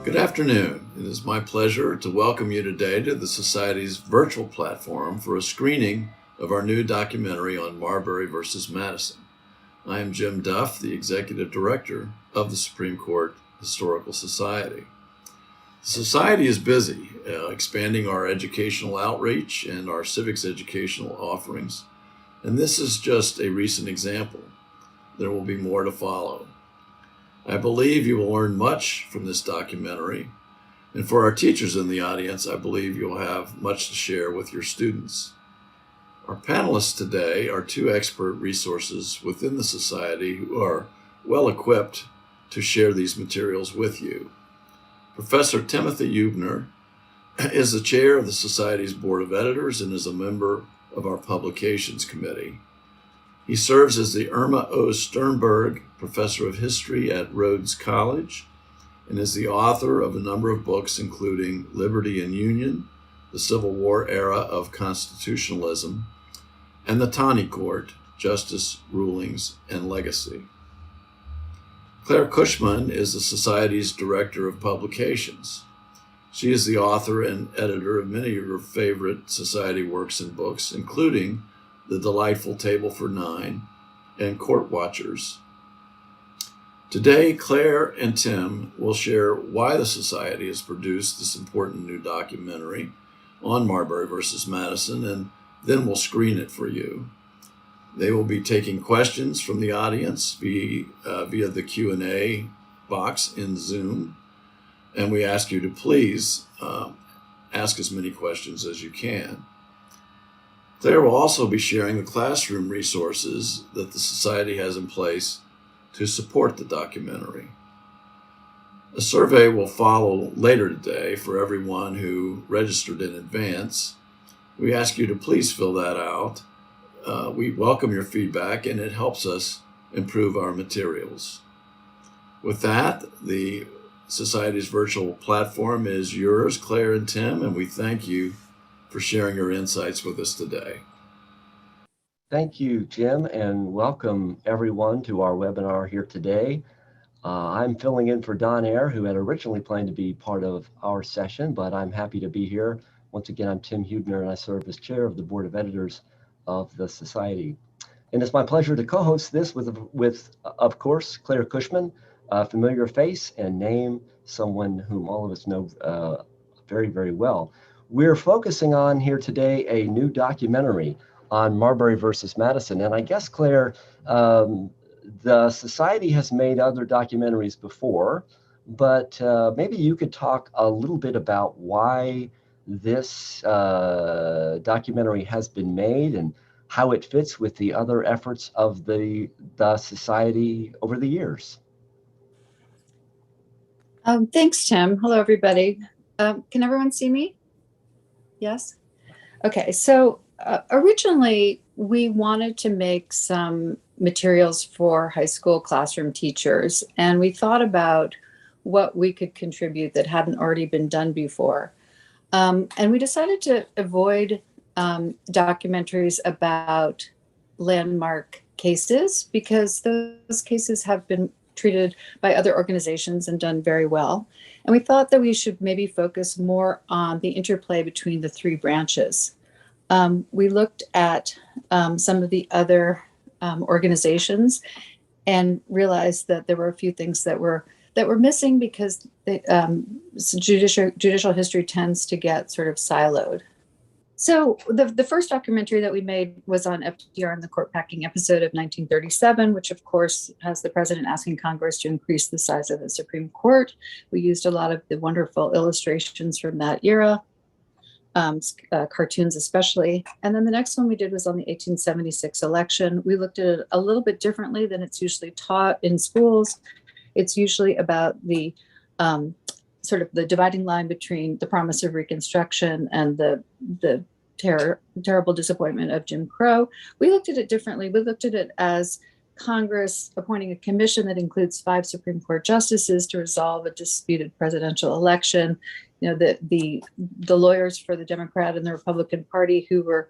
Good afternoon. It is my pleasure to welcome you today to the Society's virtual platform for a screening of our new documentary on Marbury versus Madison. I am Jim Duff, the Executive Director of the Supreme Court Historical Society. The Society is busy expanding our educational outreach and our civics educational offerings, and this is just a recent example. There will be more to follow. I believe you will learn much from this documentary, and for our teachers in the audience, I believe you'll have much to share with your students. Our panelists today are two expert resources within the Society who are well equipped to share these materials with you. Professor Timothy Huebner is the chair of the Society's Board of Editors and is a member of our Publications Committee. He serves as the Irma O. Sternberg Professor of History at Rhodes College and is the author of a number of books including Liberty and Union, The Civil War Era of Constitutionalism, and The Taney Court, Justice, Rulings, and Legacy. Claire Cushman is the Society's Director of Publications. She is the author and editor of many of your favorite Society works and books, including The Delightful Table for Nine and Court Watchers. Today, Claire and Tim will share why the Society has produced this important new documentary on Marbury versus Madison, and then we'll screen it for you. They will be taking questions from the audience via the Q&A box in Zoom, and we ask you to please ask as many questions as you can. Claire will also be sharing the classroom resources that the Society has in place to support the documentary. A survey will follow later today for everyone who registered in advance. We ask you to please fill that out. We welcome your feedback and it helps us improve our materials. With that, the Society's virtual platform is yours, Claire and Tim, and we thank you for sharing your insights with us today. Thank you, Jim, and welcome everyone to our webinar here today. I'm filling in for Don Ayer, who had originally planned to be part of our session, but I'm happy to be here. Once again, I'm Tim Huebner, and I serve as chair of the Board of Editors of the Society. And it's my pleasure to co-host this with of course, Claire Cushman, a familiar face and name, someone whom all of us know very, very well. We're focusing on here today a new documentary on Marbury versus Madison. And I guess, Claire, the Society has made other documentaries before, but maybe you could talk a little bit about why this documentary has been made and how it fits with the other efforts of the Society over the years. Thanks, Tim. Hello, everybody. Can everyone see me? Yes? Okay, so originally we wanted to make some materials for high school classroom teachers, and we thought about what we could contribute that hadn't already been done before. And we decided to avoid documentaries about landmark cases because those cases have been treated by other organizations and done very well. And we thought that we should maybe focus more on the interplay between the three branches. We looked at some of the other organizations and realized that there were a few things that were missing because judicial history tends to get sort of siloed. So the first documentary that we made was on FDR and the court packing episode of 1937, which of course has the president asking Congress to increase the size of the Supreme Court. We used a lot of the wonderful illustrations from that era, cartoons especially. And then the next one we did was on the 1876 election. We looked at it a little bit differently than it's usually taught in schools. It's usually about the sort of the dividing line between the promise of Reconstruction and the terrible disappointment of Jim Crow. We looked at it differently. We looked at it as Congress appointing a commission that includes 5 Supreme Court justices to resolve a disputed presidential election. You know, the lawyers for the Democrat and the Republican Party who were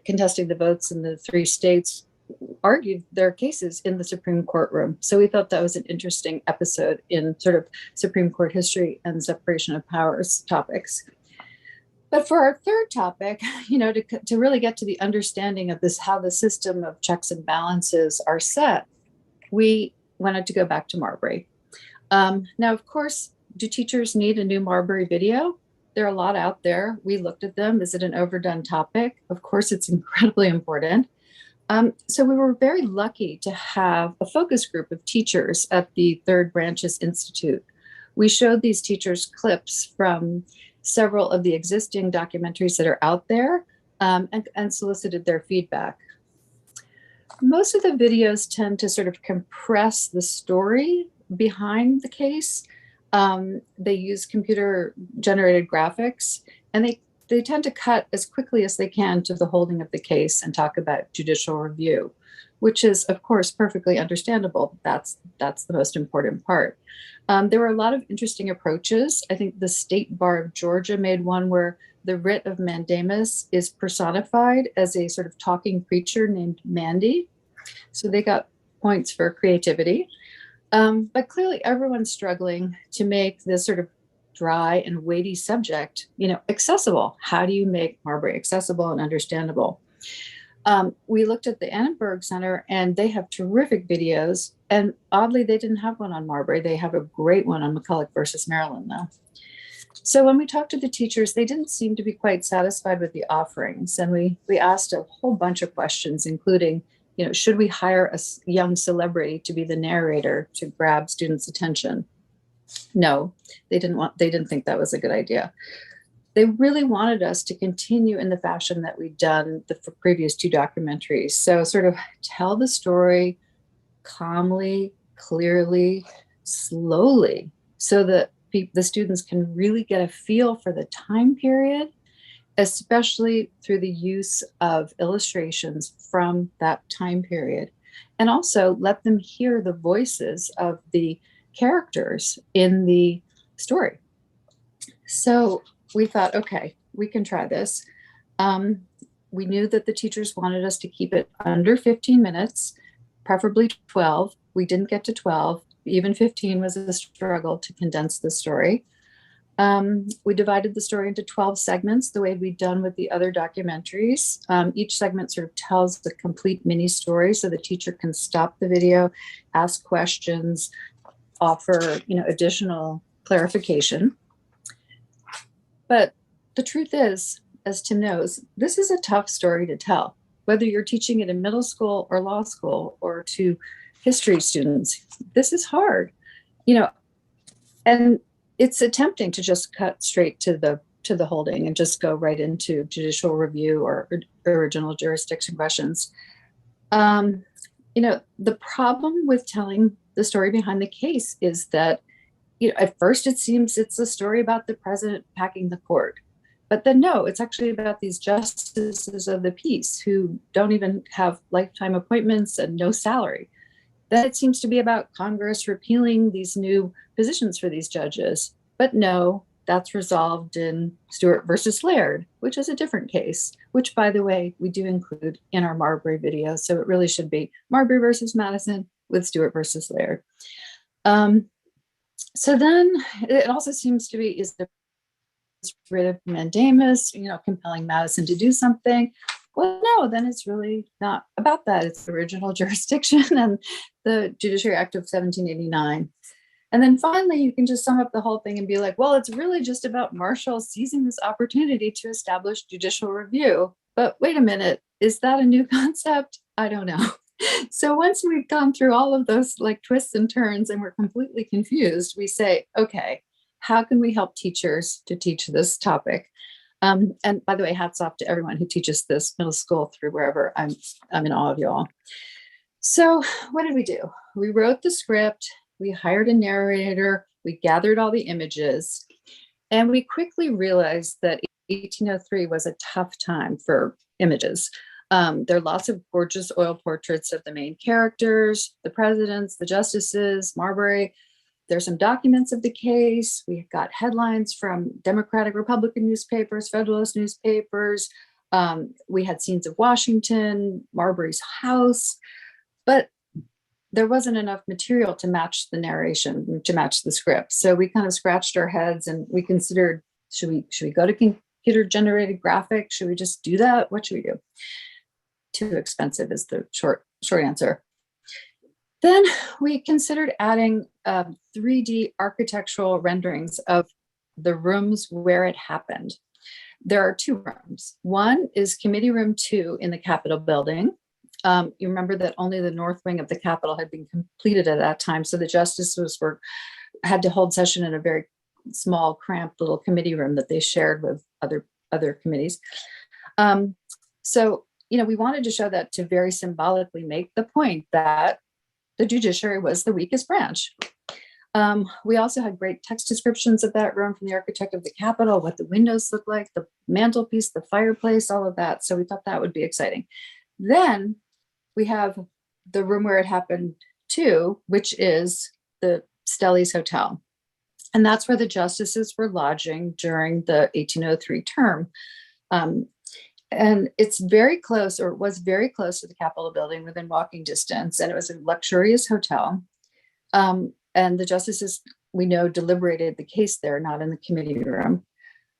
contesting the votes in the 3 states argued their cases in the Supreme Court room. So we thought that was an interesting episode in sort of Supreme Court history and separation of powers topics. But for our third topic, to really get to the understanding of this, how the system of checks and balances are set, we wanted to go back to Marbury. Now, of course, do teachers need a new Marbury video? There are a lot out there. We looked at them. Is it an overdone topic? Of course, it's incredibly important. So we were very lucky to have a focus group of teachers at the Third Branches Institute. We showed these teachers clips from several of the existing documentaries that are out there, and solicited their feedback. Most of the videos tend to sort of compress the story behind the case. They use computer generated graphics, and they tend to cut as quickly as they can to the holding of the case and talk about judicial review, which is, of course, perfectly understandable. That's the most important part. There were a lot of interesting approaches. I think the State Bar of Georgia made one where the Writ of Mandamus is personified as a sort of talking preacher named Mandy. So they got points for creativity. But clearly everyone's struggling to make this sort of dry and weighty subject, accessible. How do you make Marbury accessible and understandable? We looked at the Annenberg Center, and they have terrific videos. And oddly, they didn't have one on Marbury. They have a great one on McCulloch versus Maryland, though. So when we talked to the teachers, they didn't seem to be quite satisfied with the offerings. And we asked a whole bunch of questions, including, should we hire a young celebrity to be the narrator to grab students' attention? No, they didn't think that was a good idea. They really wanted us to continue in the fashion that we'd done the previous two documentaries. So sort of tell the story calmly, clearly, slowly, so that the students can really get a feel for the time period, especially through the use of illustrations from that time period. And also let them hear the voices of the characters in the story. So we thought, okay, we can try this. We knew that the teachers wanted us to keep it under 15 minutes, preferably 12. We didn't get to 12. Even 15 was a struggle to condense the story. We divided the story into 12 segments, the way we'd done with the other documentaries. Each segment sort of tells the complete mini story, so the teacher can stop the video, ask questions, offer, additional clarification. But the truth is, as Tim knows, this is a tough story to tell, whether you're teaching it in middle school or law school or to history students. This is hard, and it's attempting to just cut straight to the holding and just go right into judicial review or original jurisdiction questions. The problem with telling the story behind the case is that, at first it seems it's a story about the president packing the court, but then no, it's actually about these justices of the peace who don't even have lifetime appointments and no salary. Then it seems to be about Congress repealing these new positions for these judges, but no, that's resolved in Stewart versus Laird, which is a different case, which, by the way, we do include in our Marbury video. So it really should be Marbury versus Madison with Stewart versus Laird. So then it also seems to be, is the writ of mandamus, compelling Madison to do something? Well, no, then it's really not about that. It's the original jurisdiction and the Judiciary Act of 1789. And then finally, you can just sum up the whole thing and be like, well, it's really just about Marshall seizing this opportunity to establish judicial review. But wait a minute, is that a new concept? I don't know. So once we've gone through all of those twists and turns and we're completely confused, we say, okay, how can we help teachers to teach this topic? And by the way, hats off to everyone who teaches this middle school through wherever. I'm in awe of you all. So what did we do? We wrote the script, we hired a narrator, we gathered all the images, and we quickly realized that 1803 was a tough time for images. There are lots of gorgeous oil portraits of the main characters, the presidents, the justices, Marbury. There's some documents of the case. We got headlines from Democratic, Republican newspapers, Federalist newspapers. We had scenes of Washington, Marbury's house, but there wasn't enough material to match the narration, to match the script. So we kind of scratched our heads and we considered, should we go to computer generated graphics? Should we just do that? What should we do? Too expensive is the short answer. Then we considered adding 3D architectural renderings of the rooms where it happened. There are 2 rooms. One is Committee Room 2 in the Capitol building. You remember that only the north wing of the Capitol had been completed at that time. So the justices had to hold session in a very small, cramped little committee room that they shared with other committees. So, we wanted to show that to very symbolically make the point that the judiciary was the weakest branch. We also had great text descriptions of that room from the architect of the Capitol, what the windows look like, the mantelpiece, the fireplace, all of that. So we thought that would be exciting. Then we have the room where it happened too, which is the Stellies Hotel. And that's where the justices were lodging during the 1803 term. And it's very close, or it was very close to the Capitol building within walking distance. And it was a luxurious hotel. And the justices, we know, deliberated the case there, not in the committee room.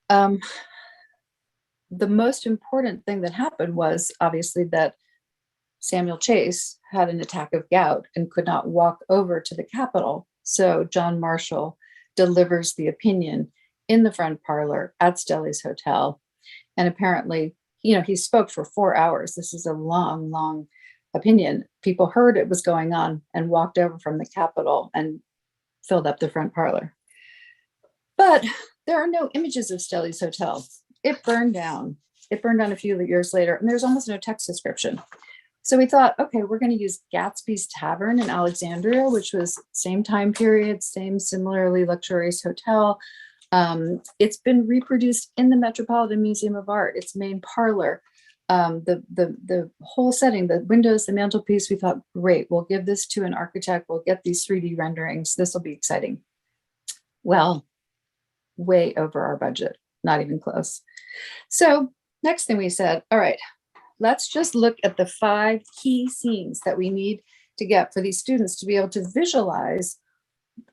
The most important thing that happened was obviously that Samuel Chase had an attack of gout and could not walk over to the Capitol. So JohnMarshall delivers the opinion in the front parlor at Stellies Hotel. And apparently, he spoke for 4 hours. This is a long, long opinion. People heard it was going on and walked over from the Capitol and filled up the front parlor. But there are no images of Stellies Hotel. It burned down. It burned down a few years later, and there's almost no text description. So we thought, okay, we're going to use Gatsbys Tavern in Alexandria, which was same time period, same similarly luxurious hotel. It's been reproduced in the Metropolitan Museum of Art, its main parlor. The whole setting, the windows, the mantelpiece, we thought, great, we'll give this to an architect. We'll get these 3D renderings. This will be exciting. Well, way over our budget, not even close. So next thing we said, all right, let's just look at the 5 key scenes that we need to get for these students to be able to visualize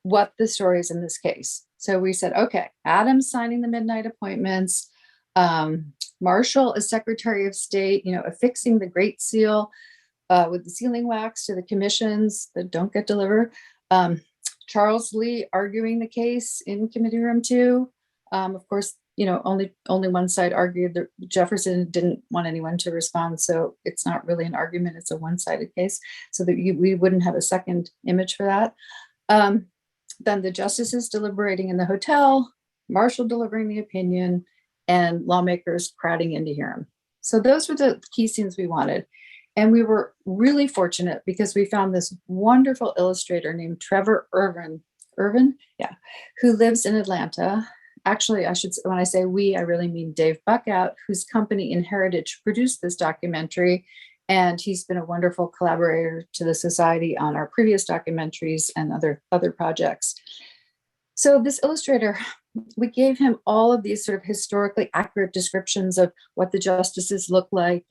what the story is in this case. So we said, okay, Adams signing the midnight appointments, Marshall as Secretary of State, affixing the Great Seal with the sealing wax to the commissions that don't get delivered. Charles Lee arguing the case in Committee Room 2. Of course, only one side argued that Jefferson didn't want anyone to respond. So it's not really an argument. It's a one-sided case. So that we wouldn't have a second image for that. Then the justices deliberating in the hotel, Marshall delivering the opinion, and lawmakers crowding in to hear him. So those were the key scenes we wanted. And we were really fortunate because we found this wonderful illustrator named Trevor Irvin, who lives in Atlanta. Actually, when I say we, I really mean Dave Buckout, whose company Inheritage produced this documentary. And he's been a wonderful collaborator to the Society on our previous documentaries and other projects. So this illustrator, we gave him all of these sort of historically accurate descriptions of what the justices look like.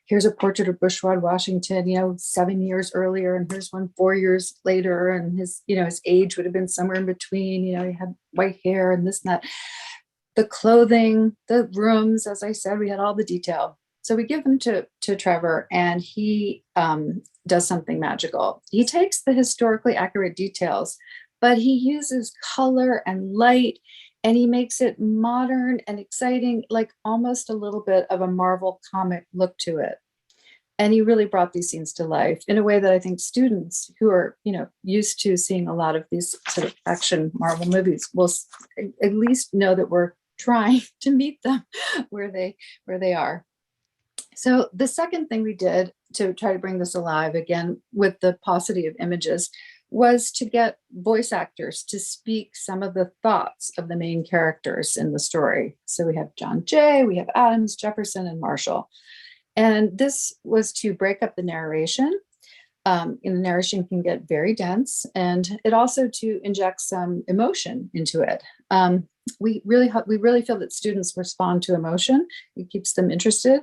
Here's a portrait of Bushrod Washington, 7 years earlier, and here's one 4 years later, and his age would have been somewhere in between. He had white hair and this and that. The clothing, the rooms, as I said, we had all the detail. So we give them to Trevor, and he does something magical. He takes the historically accurate details, but he uses color and light, and he makes it modern and exciting, like almost a little bit of a Marvel comic look to it. And he really brought these scenes to life in a way that I think students who are, used to seeing a lot of these sort of action Marvel movies will at least know that we're trying to meet them where they are. So the second thing we did to try to bring this alive, again, with the paucity of images, was to get voice actors to speak some of the thoughts of the main characters in the story. So we have John Jay, we have Adams, Jefferson, and Marshall. And this was to break up the narration. The narration can get very dense, and it also to inject some emotion into it. We really feel that students respond to emotion. It keeps them interested.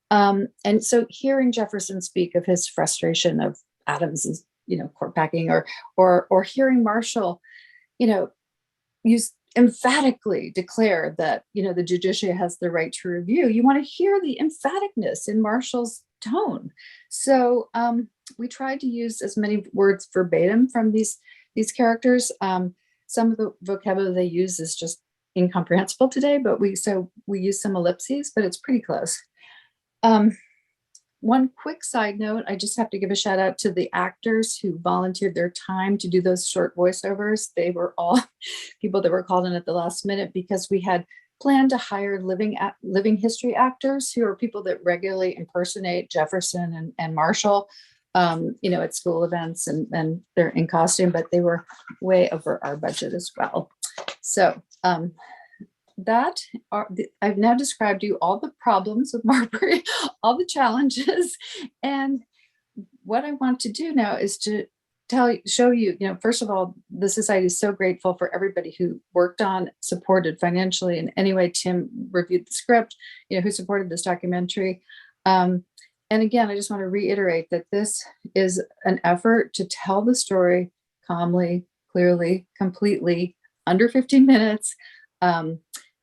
And so hearing Jefferson speak of his frustration of Adams's, court packing, or hearing Marshall, use emphatically declare that, the judiciary has the right to review. You want to hear the emphaticness in Marshall's tone. So we tried to use as many words verbatim from these characters. Some of the vocabulary they use is just incomprehensible today, but we use some ellipses, but it's pretty close. One quick side note, I just have to give a shout out to the actors who volunteered their time to do those short voiceovers. They were all people that were called in at the last minute because we had planned to hire living history actors who are people that regularly impersonate Jefferson and Marshall, at school events, and they're in costume, but they were way over our budget as well. So I've now described to you all the problems with Marbury, all the challenges, and what I want to do now is to show you, first of all, the society is so grateful for everybody who worked on, supported financially in any way. Tim reviewed the script, who supported this documentary. And again, I just want to reiterate that this is an effort to tell the story calmly, clearly, completely, under 15 minutes,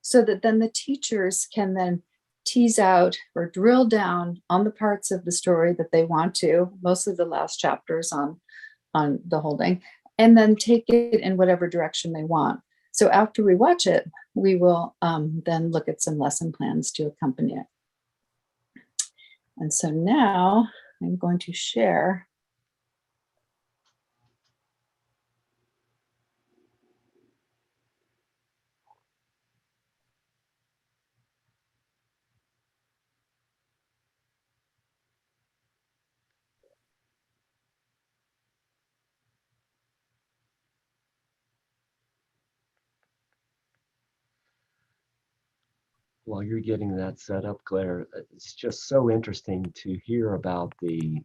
so that then the teachers can then tease out or drill down on the parts of the story that they want to, mostly the last chapters on the holding, and then take it in whatever direction they want. So after we watch it, we will then look at some lesson plans to accompany it. And so now I'm going to share. While you're getting that set up, Claire, it's just so interesting to hear about the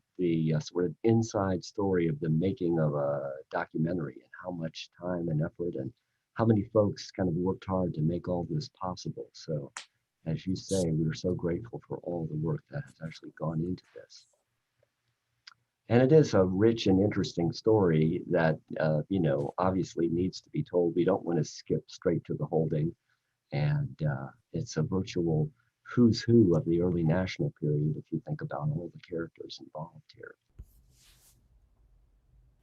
sort of inside story of the making of a documentary and how much time and effort and how many folks kind of worked hard to make all this possible. So, as you say, we're so grateful for all the work that has actually gone into this. And it is a rich and interesting story that, obviously needs to be told. We don't want to skip straight to the holding. And it's a virtual who's who of the early national period if you think about all the characters involved here.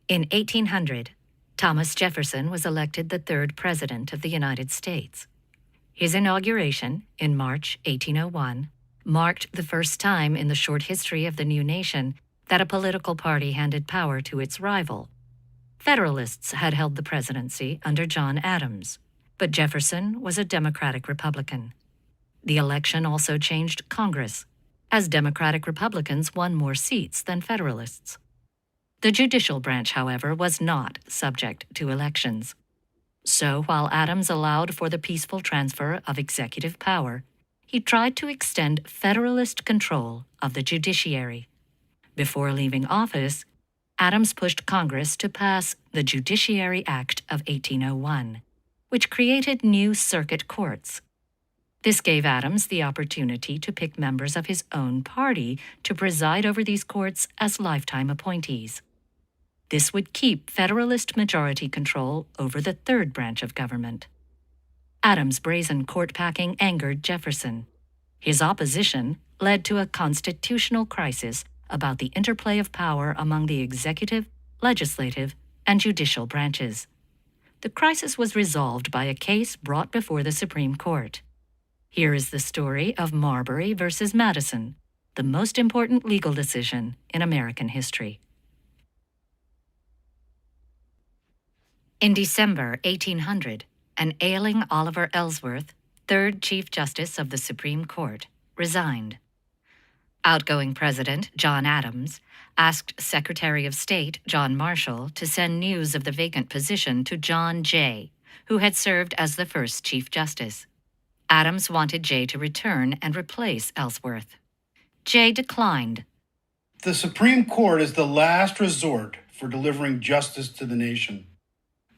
In 1800, Thomas Jefferson was elected the third president of the United States. His inauguration in March 1801 marked the first time in the short history of the new nation that a political party handed power to its rival. Federalists had held the presidency under John Adams, but Jefferson was a Democratic Republican. The election also changed Congress, as Democratic Republicans won more seats than Federalists. The judicial branch, however, was not subject to elections. So while Adams allowed for the peaceful transfer of executive power, he tried to extend Federalist control of the judiciary. Before leaving office, Adams pushed Congress to pass the Judiciary Act of 1801, which created new circuit courts. This gave Adams the opportunity to pick members of his own party to preside over these courts as lifetime appointees. This would keep Federalist majority control over the third branch of government. Adams' brazen court packing angered Jefferson. His opposition led to a constitutional crisis about the interplay of power among the executive, legislative, and judicial branches. The crisis was resolved by a case brought before the Supreme Court. Here is the story of Marbury versus Madison, the most important legal decision in American history. In December 1800, an ailing Oliver Ellsworth, third Chief Justice of the Supreme Court, resigned. Outgoing President John Adams asked Secretary of State JohnMarshall to send news of the vacant position to John Jay, who had served as the first Chief Justice. Adams wanted Jay to return and replace Ellsworth. Jay declined. The Supreme Court is the last resort for delivering justice to the nation.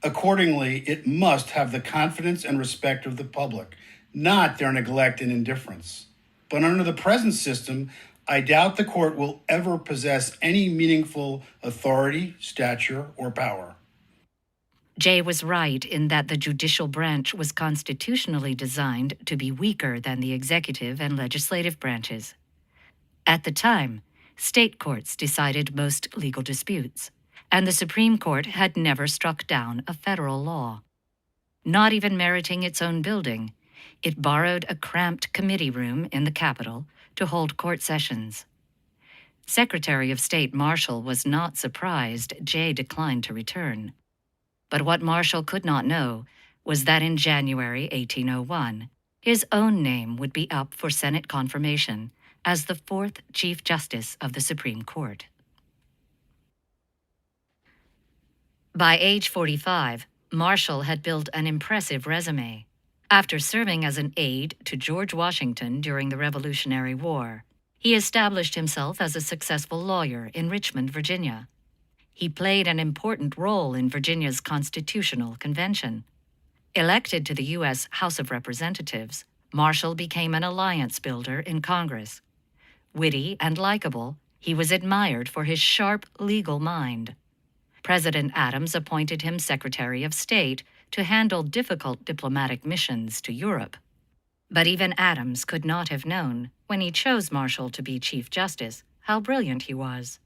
Accordingly, it must have the confidence and respect of the public, not their neglect and indifference. But under the present system, I doubt the court will ever possess any meaningful authority, stature, or power. Jay was right in that the judicial branch was constitutionally designed to be weaker than the executive and legislative branches. At the time, state courts decided most legal disputes, and the Supreme Court had never struck down a federal law. Not even meriting its own building, it borrowed a cramped committee room in the Capitol to hold court sessions. Secretary of State Marshall was not surprised Jay declined to return. But what Marshall could not know was that in January 1801, his own name would be up for Senate confirmation as the fourth Chief Justice of the Supreme Court. By age 45, Marshall had built an impressive resume. After serving as an aide to George Washington during the Revolutionary War, he established himself as a successful lawyer in Richmond, Virginia. He played an important role in Virginia's Constitutional Convention. Elected to the U.S. House of Representatives, Marshall became an alliance builder in Congress. Witty and likable, he was admired for his sharp legal mind. President Adams appointed him Secretary of State to handle difficult diplomatic missions to Europe. But even Adams could not have known, when he chose Marshall to be Chief Justice, how brilliant he was.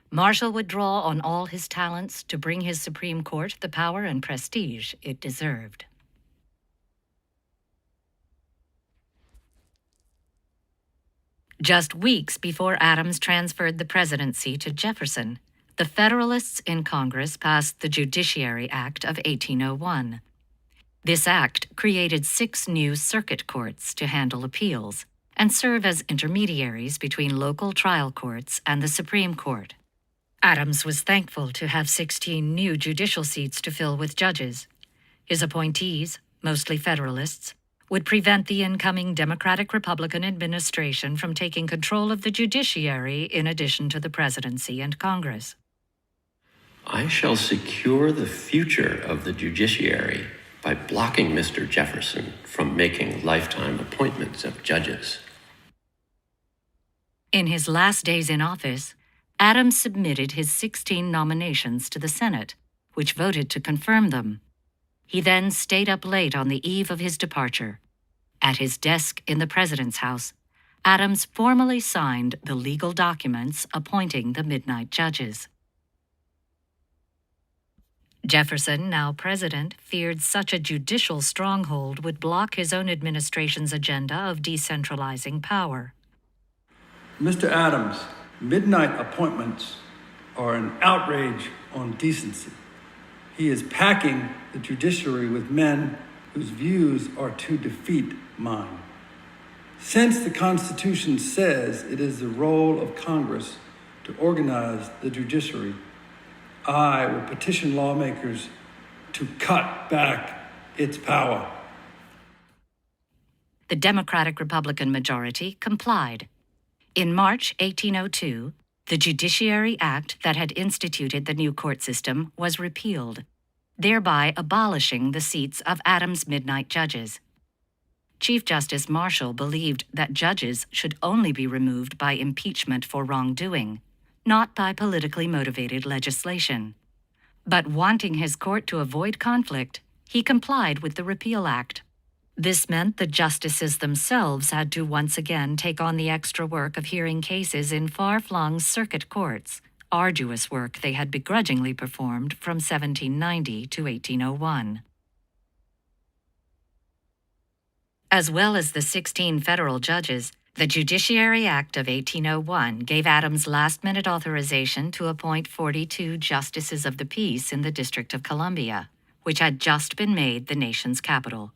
Marshall would draw on all his talents to bring his Supreme Court the power and prestige it deserved. Just weeks before Adams transferred the presidency to Jefferson, the Federalists in Congress passed the Judiciary Act of 1801. This act created 6 new circuit courts to handle appeals and serve as intermediaries between local trial courts and the Supreme Court. Adams was thankful to have 16 new judicial seats to fill with judges. His appointees, mostly Federalists, would prevent the incoming Democratic-Republican administration from taking control of the judiciary in addition to the presidency and Congress. I shall secure the future of the judiciary by blocking Mr. Jefferson from making lifetime appointments of judges. In his last days in office, Adams submitted his 16 nominations to the Senate, which voted to confirm them. He then stayed up late on the eve of his departure. At his desk in the President's house, Adams formally signed the legal documents appointing the midnight judges. Jefferson, now president, feared such a judicial stronghold would block his own administration's agenda of decentralizing power. Mr. Adams, midnight appointments are an outrage on decency. He is packing the judiciary with men whose views are to defeat mine. Since the Constitution says it is the role of Congress to organize the judiciary, I will petition lawmakers to cut back its power. The Democratic-Republican majority complied. In March 1802, the Judiciary Act that had instituted the new court system was repealed, thereby abolishing the seats of Adams' midnight judges. Chief Justice Marshall believed that judges should only be removed by impeachment for wrongdoing, not by politically motivated legislation. But wanting his court to avoid conflict, he complied with the Repeal Act. This meant the justices themselves had to once again take on the extra work of hearing cases in far-flung circuit courts, arduous work they had begrudgingly performed from 1790 to 1801. As well as the 16 federal judges, the Judiciary Act of 1801 gave Adams last-minute authorization to appoint 42 justices of the peace in the District of Columbia, which had just been made the nation's capital.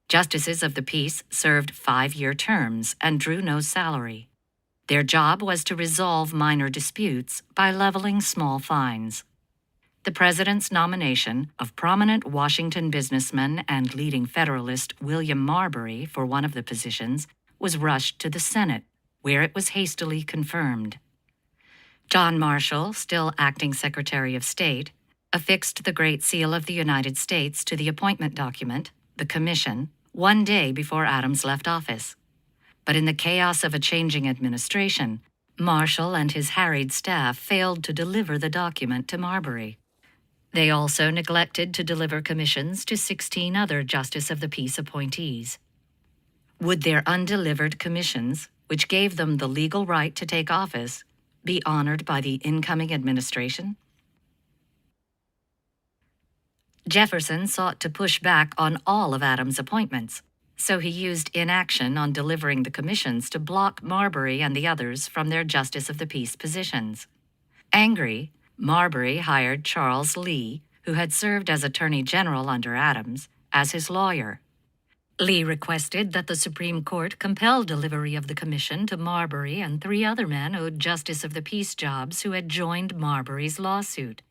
Justices of the peace served 5-year terms and drew no salary. Their job was to resolve minor disputes by leveling small fines. The president's nomination of prominent Washington businessman and leading Federalist William Marbury for one of the positions was rushed to the Senate, where it was hastily confirmed. JohnMarshall, still acting Secretary of State, affixed the Great Seal of the United States to the appointment document, the commission, one day before Adams left office. But in the chaos of a changing administration, Marshall and his harried staff failed to deliver the document to Marbury. They also neglected to deliver commissions to 16 other Justice of the Peace appointees. Would their undelivered commissions, which gave them the legal right to take office, be honored by the incoming administration? Jefferson sought to push back on all of Adams' appointments, so he used inaction on delivering the commissions to block Marbury and the others from their Justice of the Peace positions. Angry, Marbury hired Charles Lee, who had served as Attorney General under Adams, as his lawyer. Lee requested that the Supreme Court compel delivery of the commission to Marbury and 3 other men owed Justice of the Peace jobs who had joined Marbury's lawsuit.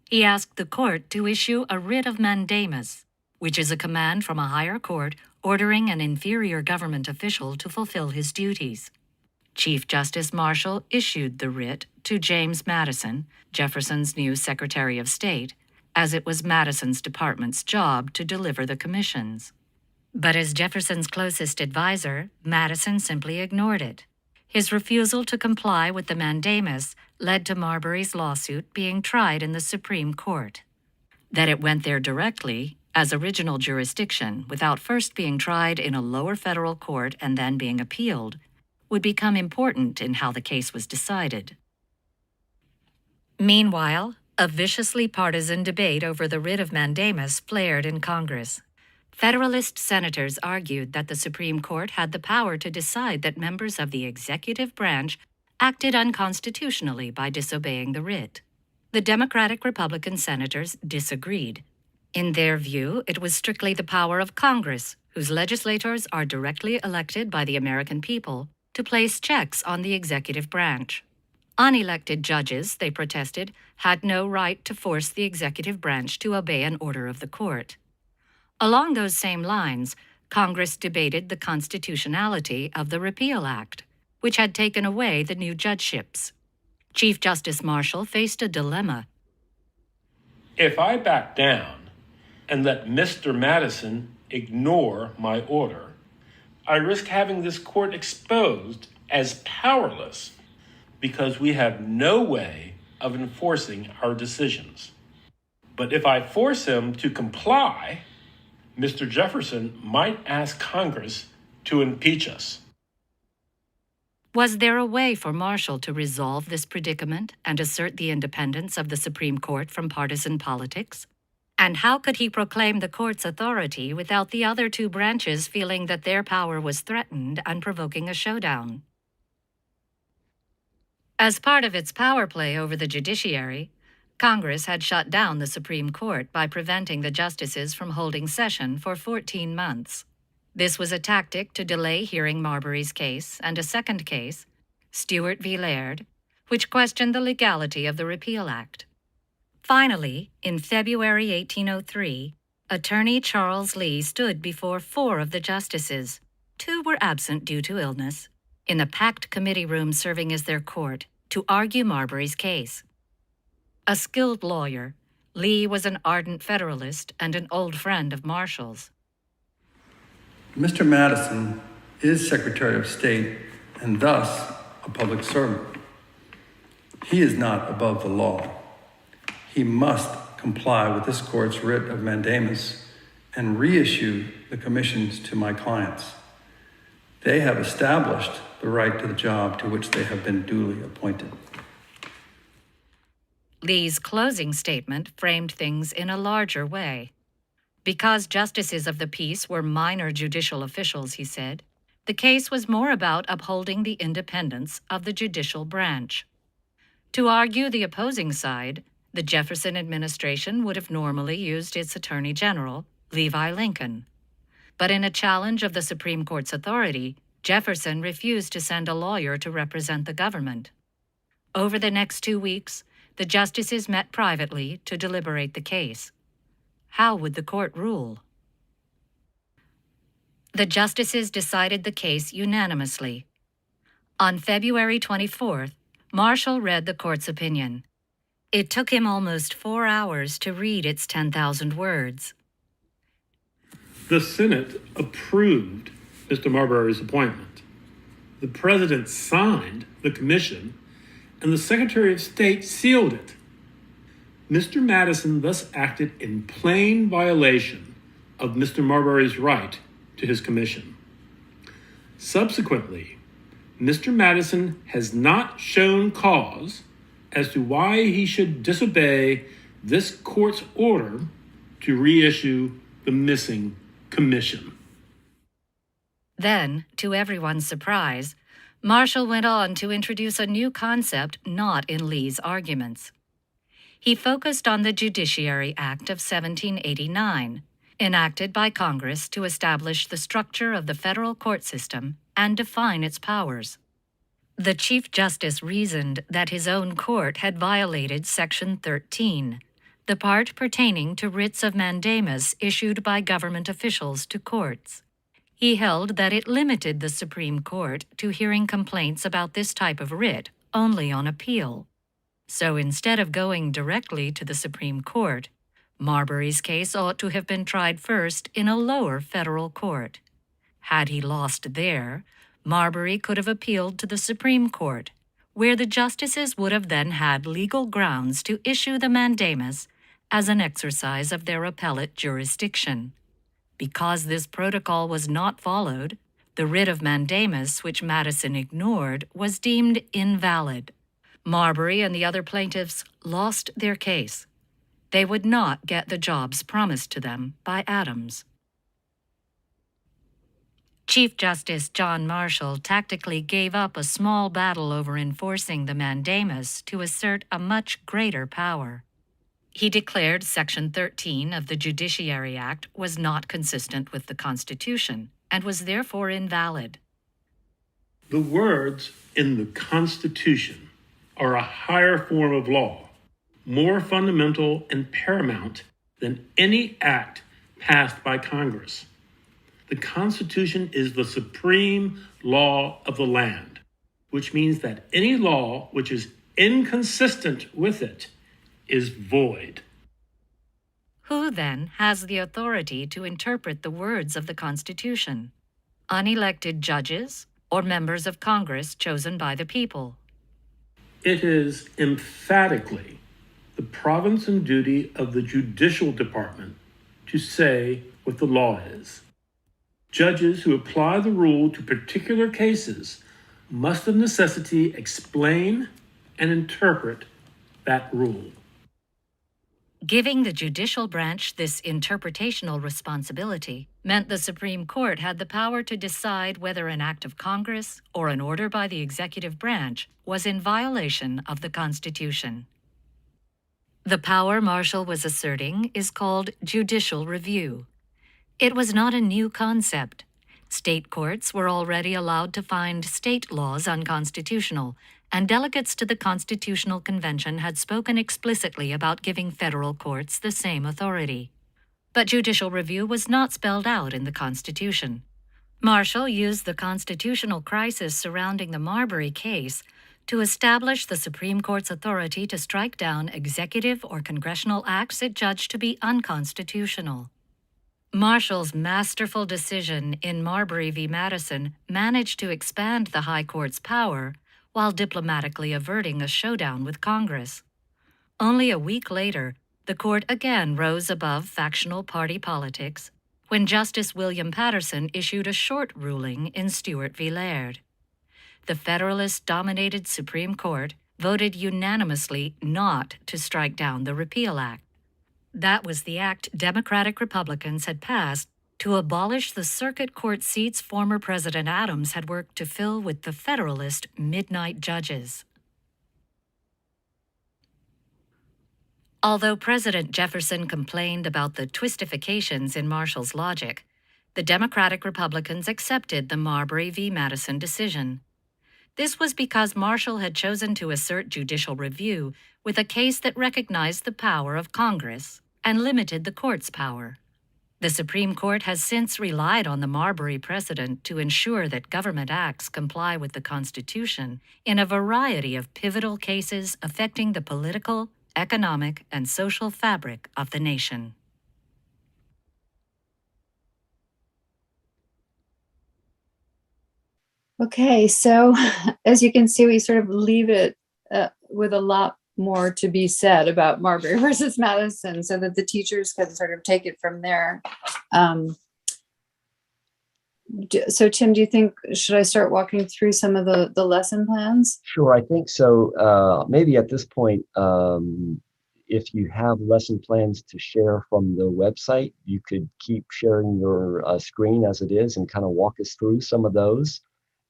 He asked the court to issue a writ of mandamus, which is a command from a higher court ordering an inferior government official to fulfill his duties. Chief Justice Marshall issued the writ to James Madison, Jefferson's new Secretary of State, as it was Madison's department's job to deliver the commissions. But as Jefferson's closest advisor, Madison simply ignored it. His refusal to comply with the mandamus led to Marbury's lawsuit being tried in the Supreme Court. That it went there directly, as original jurisdiction, without first being tried in a lower federal court and then being appealed, would become important in how the case was decided. Meanwhile, a viciously partisan debate over the writ of mandamus flared in Congress. Federalist senators argued that the Supreme Court had the power to decide that members of the executive branch acted unconstitutionally by disobeying the writ. The Democratic-Republican senators disagreed. In their view, it was strictly the power of Congress, whose legislators are directly elected by the American people, to place checks on the executive branch. Unelected judges, they protested, had no right to force the executive branch to obey an order of the court. Along those same lines, Congress debated the constitutionality of the Repeal Act, which had taken away the new judgeships. Chief Justice Marshall faced a dilemma. If I back down and let Mr. Madison ignore my order, I risk having this court exposed as powerless because we have no way of enforcing our decisions. But if I force him to comply, Mr. Jefferson might ask Congress to impeach us. Was there a way for Marshall to resolve this predicament and assert the independence of the Supreme Court from partisan politics? And how could he proclaim the court's authority without the other 2 branches feeling that their power was threatened and provoking a showdown? As part of its power play over the judiciary, Congress had shut down the Supreme Court by preventing the justices from holding session for 14 months. This was a tactic to delay hearing Marbury's case and a second case, Stewart v. Laird, which questioned the legality of the Repeal Act. Finally, in February 1803, Attorney Charles Lee stood before 4 of the justices. 2 were absent due to illness, in the packed committee room serving as their court, to argue Marbury's case. A skilled lawyer, Lee was an ardent Federalist and an old friend of Marshall's. Mr. Madison is Secretary of State and thus a public servant. He is not above the law. He must comply with this court's writ of mandamus and reissue the commissions to my clients. They have established the right to the job to which they have been duly appointed. Lee's closing statement framed things in a larger way. Because justices of the peace were minor judicial officials, he said, the case was more about upholding the independence of the judicial branch. To argue the opposing side, the Jefferson administration would have normally used its Attorney General, Levi Lincoln. But in a challenge of the Supreme Court's authority, Jefferson refused to send a lawyer to represent the government. Over the next 2 weeks, the justices met privately to deliberate the case. How would the court rule? The justices decided the case unanimously. On February 24th, Marshall read the court's opinion. It took him almost 4 hours to read its 10,000 words. The Senate approved Mr. Marbury's appointment. The President signed the commission, and the Secretary of State sealed it. Mr. Madison thus acted in plain violation of Mr. Marbury's right to his commission. Subsequently, Mr. Madison has not shown cause as to why he should disobey this court's order to reissue the missing commission. Then, to everyone's surprise, Marshall went on to introduce a new concept not in Lee's arguments. He focused on the Judiciary Act of 1789, enacted by Congress to establish the structure of the federal court system and define its powers. The Chief Justice reasoned that his own court had violated Section 13, the part pertaining to writs of mandamus issued by government officials to courts. He held that it limited the Supreme Court to hearing complaints about this type of writ only on appeal. So instead of going directly to the Supreme Court, Marbury's case ought to have been tried first in a lower federal court. Had he lost there, Marbury could have appealed to the Supreme Court, where the justices would have then had legal grounds to issue the mandamus as an exercise of their appellate jurisdiction. Because this protocol was not followed, the writ of mandamus, which Madison ignored, was deemed invalid. Marbury and the other plaintiffs lost their case. They would not get the jobs promised to them by Adams. Chief Justice JohnMarshall tactically gave up a small battle over enforcing the mandamus to assert a much greater power. He declared Section 13 of the Judiciary Act was not consistent with the Constitution and was therefore invalid. The words in the Constitution are a higher form of law, more fundamental and paramount than any act passed by Congress. The Constitution is the supreme law of the land, which means that any law which is inconsistent with it is void. Who, then, has the authority to interpret the words of the Constitution? Unelected judges or members of Congress chosen by the people? It is emphatically the province and duty of the Judicial Department to say what the law is. Judges who apply the rule to particular cases must of necessity explain and interpret that rule. Giving the judicial branch this interpretational responsibility meant the Supreme Court had the power to decide whether an act of Congress or an order by the executive branch was in violation of the Constitution. The power Marshall was asserting is called judicial review. It was not a new concept. State courts were already allowed to find state laws unconstitutional, and delegates to the Constitutional Convention had spoken explicitly about giving federal courts the same authority. But judicial review was not spelled out in the Constitution. Marshall used the constitutional crisis surrounding the Marbury case to establish the Supreme Court's authority to strike down executive or congressional acts it judged to be unconstitutional. Marshall's masterful decision in Marbury v. Madison managed to expand the High Court's power while diplomatically averting a showdown with Congress. Only a week later, the court again rose above factional party politics when Justice William Patterson issued a short ruling in Stewart v. Laird. The Federalist-dominated Supreme Court voted unanimously not to strike down the Repeal Act. That was the act Democratic Republicans had passed to abolish the circuit court seats former President Adams had worked to fill with the Federalist midnight judges. Although President Jefferson complained about the twistifications in Marshall's logic, the Democratic Republicans accepted the Marbury v. Madison decision. This was because Marshall had chosen to assert judicial review with a case that recognized the power of Congress and limited the court's power. The Supreme Court has since relied on the Marbury precedent to ensure that government acts comply with the Constitution in a variety of pivotal cases affecting the political, economic and social fabric of the nation. Okay, so as you can see, we sort of leave it with a lot more to be said about Marbury versus Madison, so that the teachers can sort of take it from there. So Tim, do you think, should I start walking through some of the lesson plans? Sure, I think so. Maybe at this point, if you have lesson plans to share from the website, you could keep sharing your screen as it is and kind of walk us through some of those.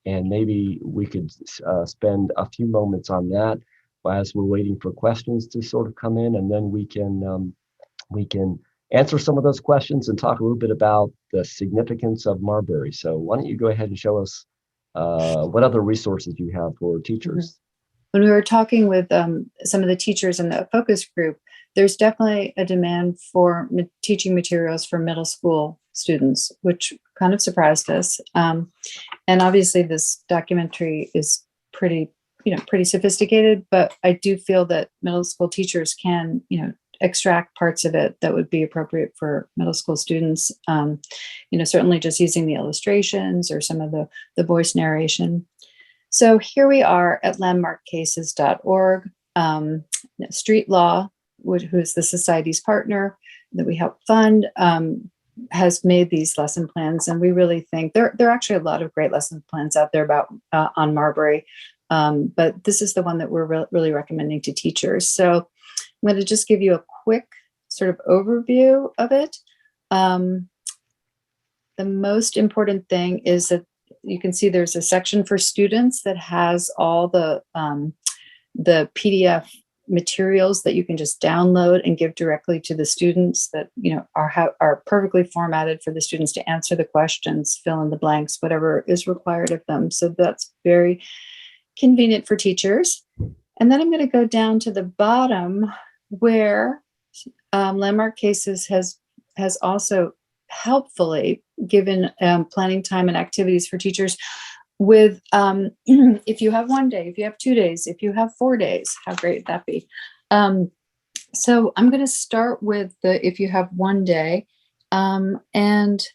And maybe we could spend a few moments on that as we're waiting for questions to sort of come in, and then we can answer some of those questions and talk a little bit about the significance of Marbury. So why don't you go ahead and show us what other resources you have for teachers? When we were talking with some of the teachers in the focus group, there's definitely a demand for teaching materials for middle school students, which kind of surprised us. And obviously this documentary is pretty sophisticated, but I do feel that middle school teachers can, extract parts of it that would be appropriate for middle school students. Certainly just using the illustrations or some of the voice narration. So here we are at landmarkcases.org. Street Law, who is the society's partner that we help fund, has made these lesson plans, and we really think there are actually a lot of great lesson plans out there about on Marbury, but this is the one that we're really recommending to teachers. So I'm going to just give you a quick sort of overview of it. The most important thing is that you can see there's a section for students that has all the PDF materials that you can just download and give directly to the students that are perfectly formatted for the students to answer the questions, fill in the blanks, whatever is required of them. So that's very convenient for teachers. And then I'm going to go down to the bottom where Landmark Cases has also helpfully given planning time and activities for teachers with if you have 1 day, if you have 2 days, if you have 4 days, how great would that be? So I'm going to start with the if you have 1 day and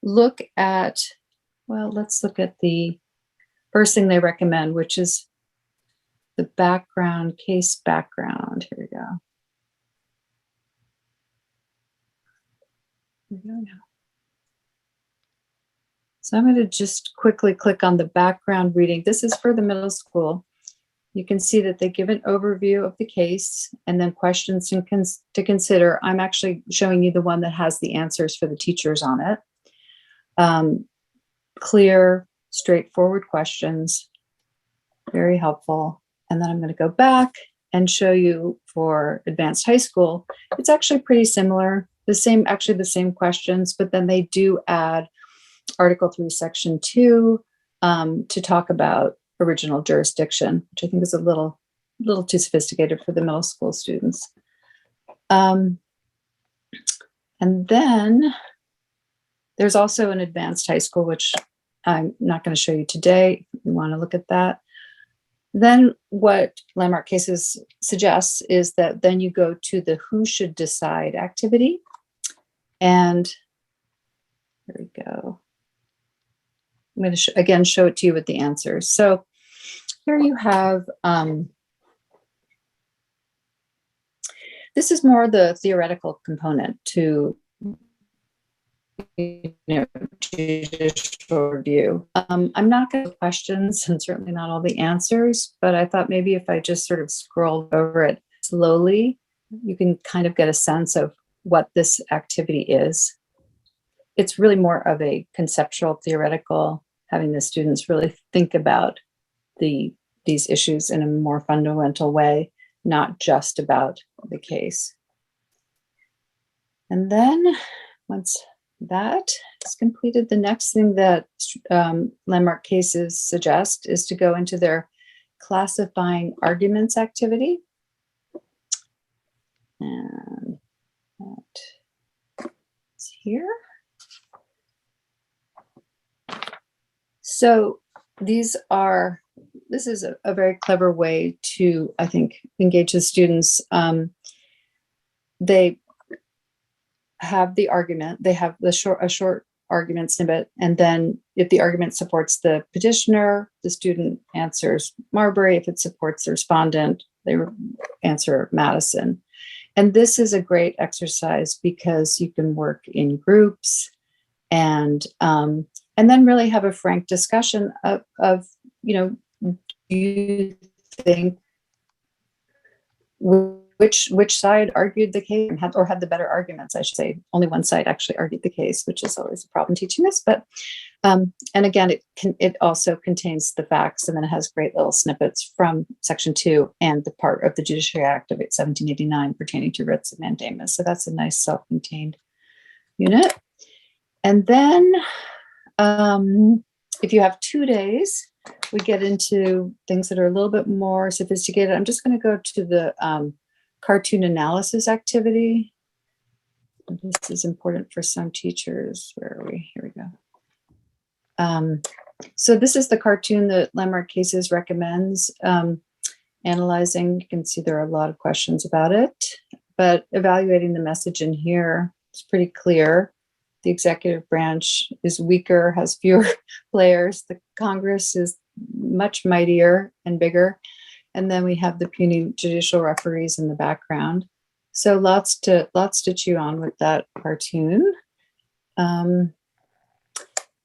look at, let's look at the first thing they recommend, which is the background, case background. Here we go. Here we go now. So I'm going to just quickly click on the background reading. This is for the middle school. You can see that they give an overview of the case and then questions to consider. I'm actually showing you the one that has the answers for the teachers on it. Clear, straightforward questions, very helpful. And then I'm going to go back and show you for advanced high school. It's actually pretty similar, the same questions, but then they do add Article 3, Section 2 to talk about original jurisdiction, which I think is a little too sophisticated for the middle school students. And then there's also an advanced high school, which I'm not going to show you today. If you want to look at that. Then what Landmark Cases suggests is that then you go to the who should decide activity. And here we go. I'm going to again show it to you with the answers. So here you have, this is more the theoretical component to judicial review. I'm not going to questions and certainly not all the answers, but I thought maybe if I just sort of scrolled over it slowly, you can kind of get a sense of what this activity is. It's really more of a conceptual, theoretical, having the students really think about these issues in a more fundamental way, not just about the case. And then once that is completed, the next thing that Landmark Cases suggest is to go into their classifying arguments activity. And that's here. So this is a very clever way to, I think, engage the students. they have the argument, they have a short argument snippet, and then if the argument supports the petitioner, the student answers Marbury. If it supports the respondent, they answer Madison. And this is a great exercise because you can work in groups and then really have a frank discussion of do you think which side argued the case or had the better arguments, I should say. Only one side actually argued the case, which is always a problem teaching this. But and again, it also contains the facts, and then it has great little snippets from Section 2 and the part of the Judiciary Act of 1789 pertaining to writs of mandamus. So that's a nice self-contained unit. And then if you have 2 days, we get into things that are a little bit more sophisticated. I'm just going to go to the cartoon analysis activity. This is important for some teachers. Where are we? Here we go. So this is the cartoon that Landmark Cases recommends analyzing. You can see there are a lot of questions about it, but evaluating the message in here, it's pretty clear. The executive branch is weaker, has fewer players. The Congress is much mightier and bigger. And then we have the puny judicial referees in the background. So lots to chew on with that cartoon.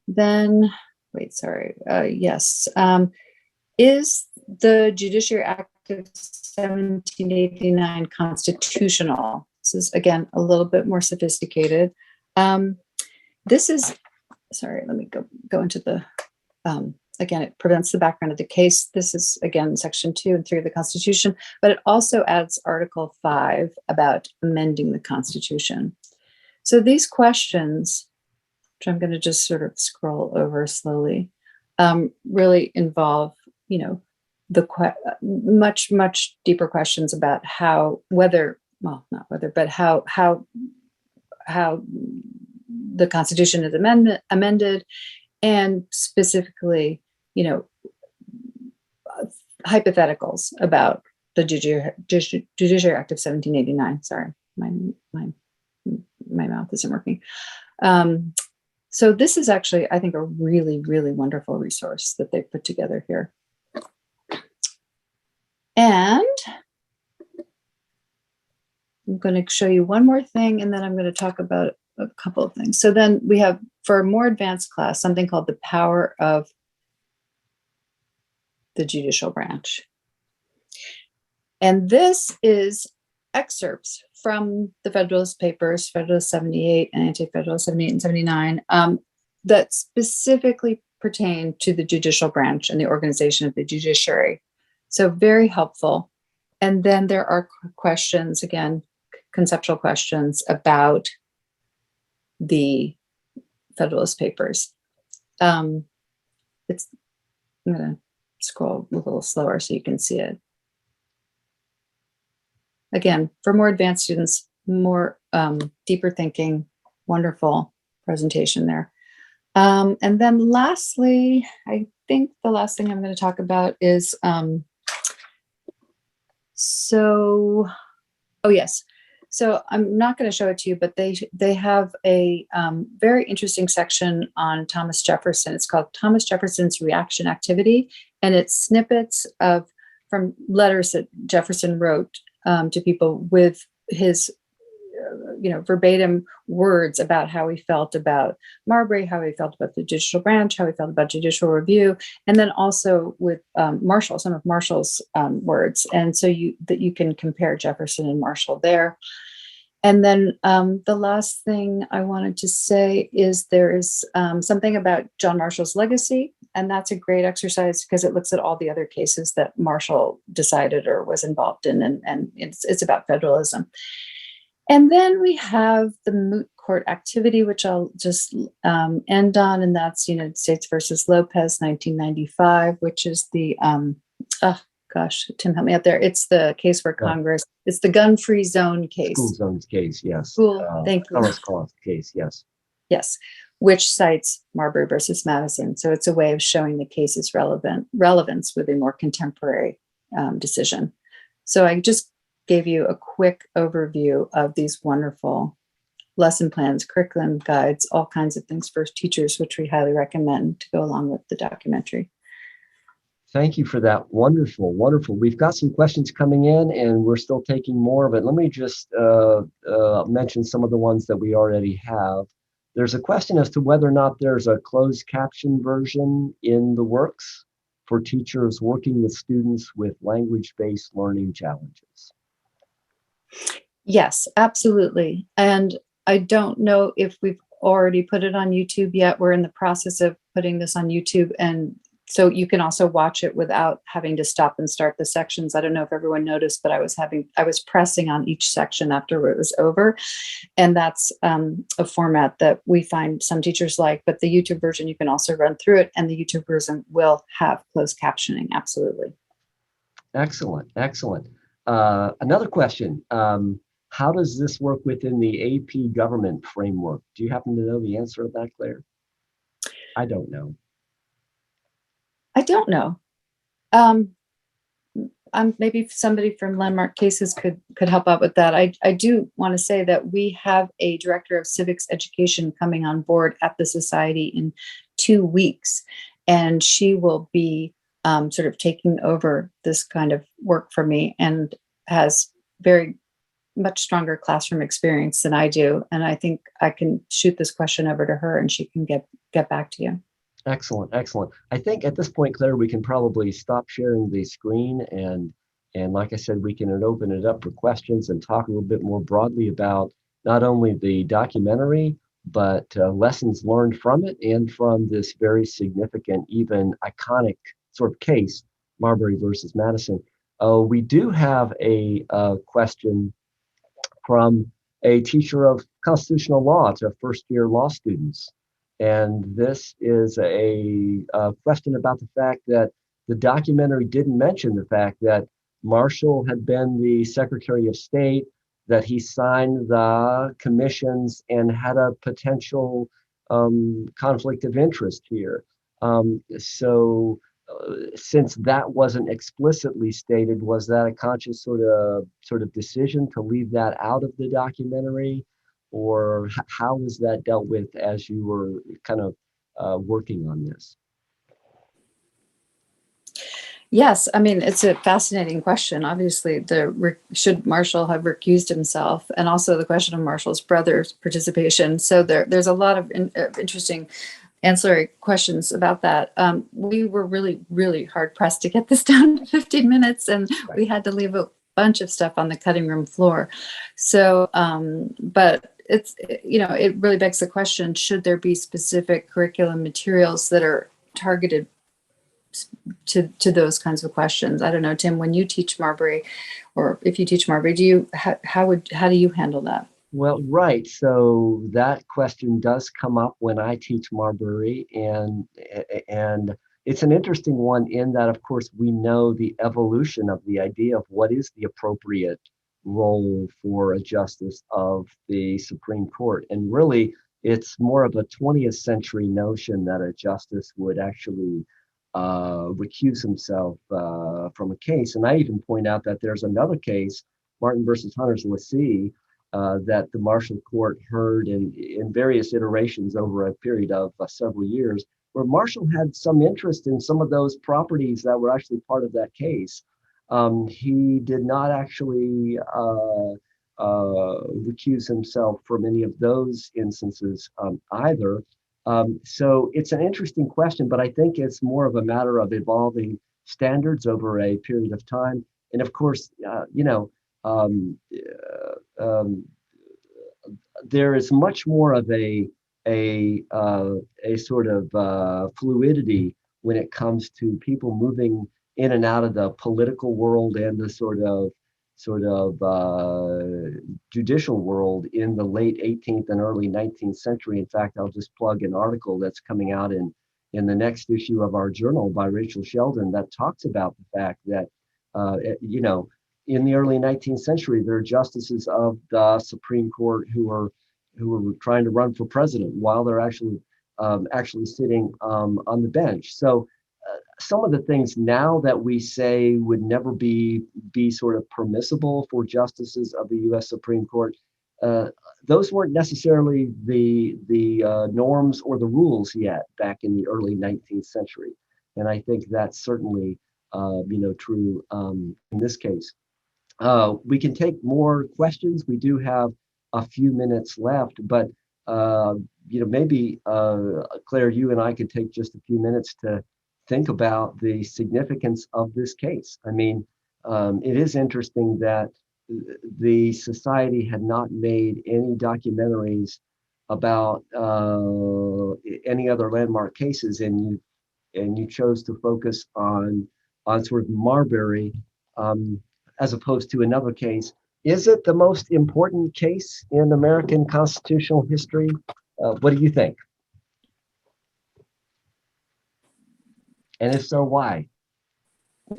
Then, wait, sorry. Yes. Is the Judiciary Act of 1789 constitutional? This is, again, a little bit more sophisticated. This is, sorry, let me go into the, again, it prevents the background of the case. This is, again, Section 2 and 3 of the Constitution, but it also adds Article 5 about amending the Constitution. So these questions, which I'm going to just sort of scroll over slowly, really involve, the much deeper questions about how, not whether, but how the Constitution is amended, and specifically, hypotheticals about the Judiciary Act of 1789. Sorry, my mouth isn't working. So this is actually, I think, a really, really wonderful resource that they've put together here. And I'm going to show you one more thing, and then I'm going to talk about a couple of things. So then we have, for a more advanced class, something called the power of the judicial branch. And this is excerpts from the Federalist Papers, Federalist 78 and Anti-Federalist 78 and 79, that specifically pertain to the judicial branch and the organization of the judiciary. So very helpful. And then there are questions, again, conceptual questions about the Federalist Papers. I'm going to scroll a little slower so you can see it. Again, for more advanced students, more deeper thinking, wonderful presentation there. And then lastly, I think the last thing I'm going to talk about is, so I'm not going to show it to you, but they have a very interesting section on Thomas Jefferson. It's called Thomas Jefferson's Reaction Activity, and it's snippets from letters that Jefferson wrote to people with his verbatim words about how he felt about Marbury, how he felt about the judicial branch, how he felt about judicial review, and then also with Marshall, some of Marshall's words. And so you can compare Jefferson and Marshall there. And then the last thing I wanted to say is there is something about John Marshall's legacy, and that's a great exercise because it looks at all the other cases that Marshall decided or was involved in, and it's about federalism. And then we have the moot court activity, which I'll just end on, and that's United States versus Lopez, 1995, which is the, Tim, help me out there. It's the case where Congress, it's the gun-free zone case. School zones case, yes. Thank you. Commerce clause case, yes. Yes, which cites Marbury versus Madison. So it's a way of showing the case's relevance with a more contemporary decision. So I just gave you a quick overview of these wonderful lesson plans, curriculum guides, all kinds of things for teachers, which we highly recommend to go along with the documentary. Thank you for that. Wonderful, wonderful. We've got some questions coming in and we're still taking more, but let me just mention some of the ones that we already have. There's a question as to whether or not there's a closed caption version in the works for teachers working with students with language-based learning challenges. Yes, absolutely. And I don't know if we've already put it on YouTube yet. We're in the process of putting this on YouTube, and so you can also watch it without having to stop and start the sections. I don't know if everyone noticed, but I was pressing on each section after it was over. And that's a format that we find some teachers like, but the YouTube version, you can also run through it, and the YouTube version will have closed captioning. Absolutely. Excellent, excellent. Another question. How does this work within the AP government framework? Do you happen to know the answer to that, Claire? I don't know. I don't know. Maybe somebody from Landmark Cases could help out with that. I do want to say that we have a director of civics education coming on board at the society in 2 weeks, and she will be sort of taking over this kind of work for me, and has very much stronger classroom experience than I do. And I think I can shoot this question over to her and she can get back to you. Excellent, excellent. I think at this point, Claire, we can probably stop sharing the screen, and like I said, we can open it up for questions and talk a little bit more broadly about not only the documentary, but lessons learned from it and from this very significant, even iconic sort of case, Marbury versus Madison. We do have a question from a teacher of constitutional law to first-year law students. And this is a question about the fact that the documentary didn't mention the fact that Marshall had been the Secretary of State, that he signed the commissions and had a potential conflict of interest here. Since that wasn't explicitly stated, was that a conscious sort of decision to leave that out of the documentary? Or how was that dealt with as you were kind of working on this? Yes, I mean, it's a fascinating question. Obviously, should Marshall have recused himself, and also the question of Marshall's brother's participation. So there's a lot of interesting ancillary questions about that. We were really, really hard pressed to get this down to 15 minutes, and we had to leave a bunch of stuff on the cutting room floor. So, but it's, it really begs the question, should there be specific curriculum materials that are targeted to those kinds of questions? I don't know, Tim, when you teach Marbury, or if you teach Marbury, how do you handle that? Well, right. So that question does come up when I teach Marbury, and it's an interesting one in that, of course, we know the evolution of the idea of what is the appropriate role for a justice of the Supreme Court. And really, it's more of a 20th century notion that a justice would actually recuse himself from a case. And I even point out that there's another case, Martin versus Hunter's Lessee, that the Marshall Court heard in various iterations over a period of several years, where Marshall had some interest in some of those properties that were actually part of that case. He did not actually recuse himself from any of those instances either. So it's an interesting question, but I think it's more of a matter of evolving standards over a period of time. And of course, there is much more of a sort of fluidity when it comes to people moving in and out of the political world and the sort of judicial world in the late 18th and early 19th century. In fact, I'll just plug an article that's coming out in the next issue of our journal by Rachel Sheldon that talks about the fact that, in the early 19th century, there are justices of the Supreme Court who were trying to run for president while they're actually sitting on the bench. So some of the things now that we say would never be sort of permissible for justices of the U.S. Supreme Court, those weren't necessarily the norms or the rules yet back in the early 19th century. And I think that's certainly true in this case. We can take more questions. We do have a few minutes left, but maybe Claire, you and I could take just a few minutes to think about the significance of this case. I mean, it is interesting that the society had not made any documentaries about any other landmark cases, and you chose to focus on sort of Marbury as opposed to another case. Is it the most important case in American constitutional history? What do you think? And if so, why?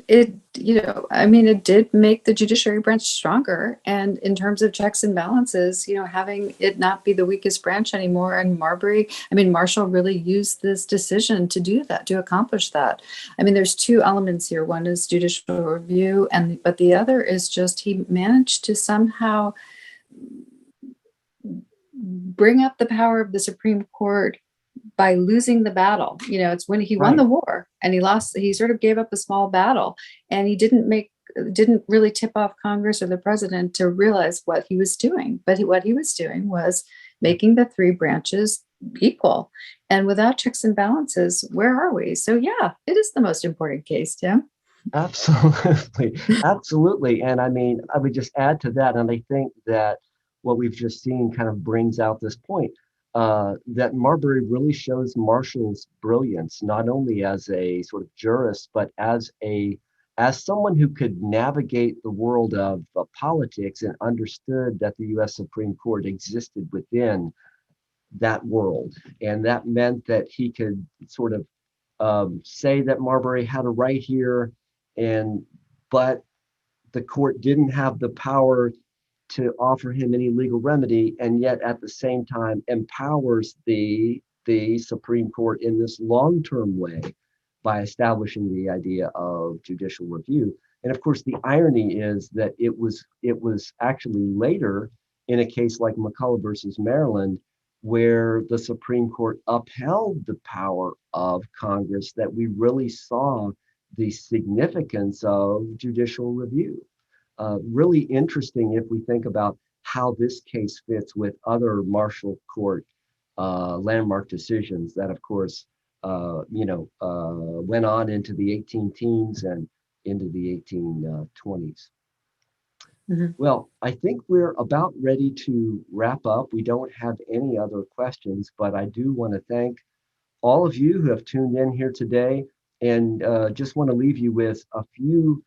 It did make the judiciary branch stronger. And in terms of checks and balances, having it not be the weakest branch anymore. And Marshall really used this decision to do that, to accomplish that. I mean, there's two elements here. One is judicial review, but the other is just he managed to somehow bring up the power of the Supreme Court by losing the battle. It's when he won the war and he lost, he sort of gave up a small battle, and he didn't really tip off Congress or the president to realize what he was doing. But what he was doing was making the three branches equal. And without checks and balances, where are we? So yeah, it is the most important case, Tim. Absolutely. Absolutely. And I mean, I would just add to that. And I think that what we've just seen kind of brings out this point. That Marbury really shows Marshall's brilliance, not only as a sort of jurist, but as someone who could navigate the world of politics and understood that the U.S. Supreme Court existed within that world. And that meant that he could sort of say that Marbury had a right here, but the court didn't have the power to offer him any legal remedy, and yet at the same time empowers the Supreme Court in this long-term way by establishing the idea of judicial review. And of course, the irony is that it was actually later in a case like McCulloch versus Maryland, where the Supreme Court upheld the power of Congress, that we really saw the significance of judicial review. Really interesting if we think about how this case fits with other Marshall Court landmark decisions that, of course, went on into the 18 teens and into the 1820s. Mm-hmm. Well, I think we're about ready to wrap up. We don't have any other questions, but I do want to thank all of you who have tuned in here today. And just want to leave you with a few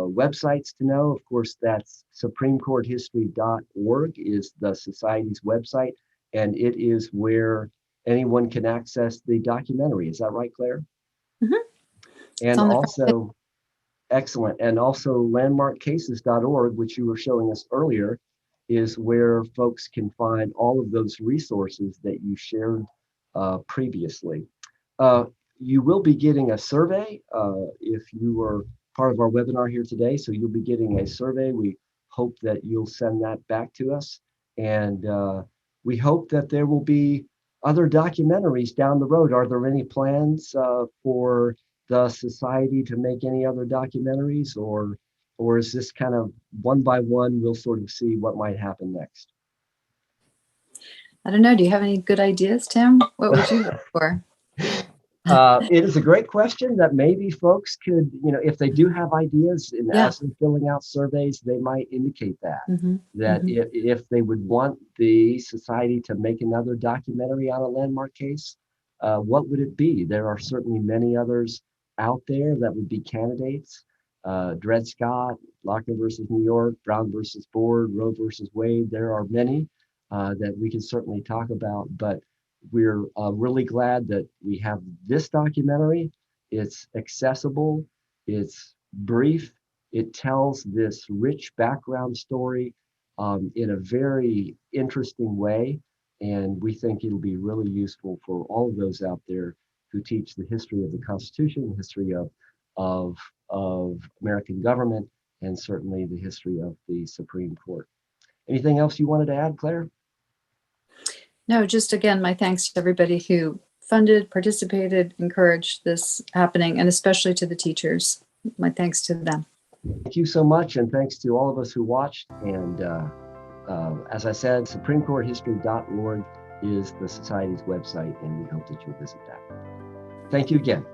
websites to know. Of course, that's supremecourthistory.org is the Society's website, and it is where anyone can access the documentary. Is that right, Claire? Mm-hmm. And also, excellent. And also landmarkcases.org, which you were showing us earlier, is where folks can find all of those resources that you shared previously. You will be getting a survey if you were part of our webinar here today. So you'll be getting a survey. We hope that you'll send that back to us. And we hope that there will be other documentaries down the road. Are there any plans for the Society to make any other documentaries, or is this kind of one by one, we'll sort of see what might happen next? I don't know. Do you have any good ideas, Tim? What would you look for? It is a great question that maybe folks could, if they do have ideas and as they're filling out surveys, they might indicate that, if they would want the Society to make another documentary on a landmark case, what would it be? There are certainly many others out there that would be candidates. Dred Scott, Lochner versus New York, Brown versus Board, Roe versus Wade. There are many that we can certainly talk about, but we're really glad that we have this documentary. It's accessible, it's brief, it tells this rich background story in a very interesting way, and we think it'll be really useful for all of those out there who teach the history of the Constitution, the history of American government, and certainly the history of the Supreme Court. Anything else you wanted to add, Claire? No, just again, my thanks to everybody who funded, participated, encouraged this happening, and especially to the teachers. My thanks to them. Thank you so much, and thanks to all of us who watched. And as I said, SupremeCourtHistory.org is the Society's website, and we hope that you'll visit that. Thank you again.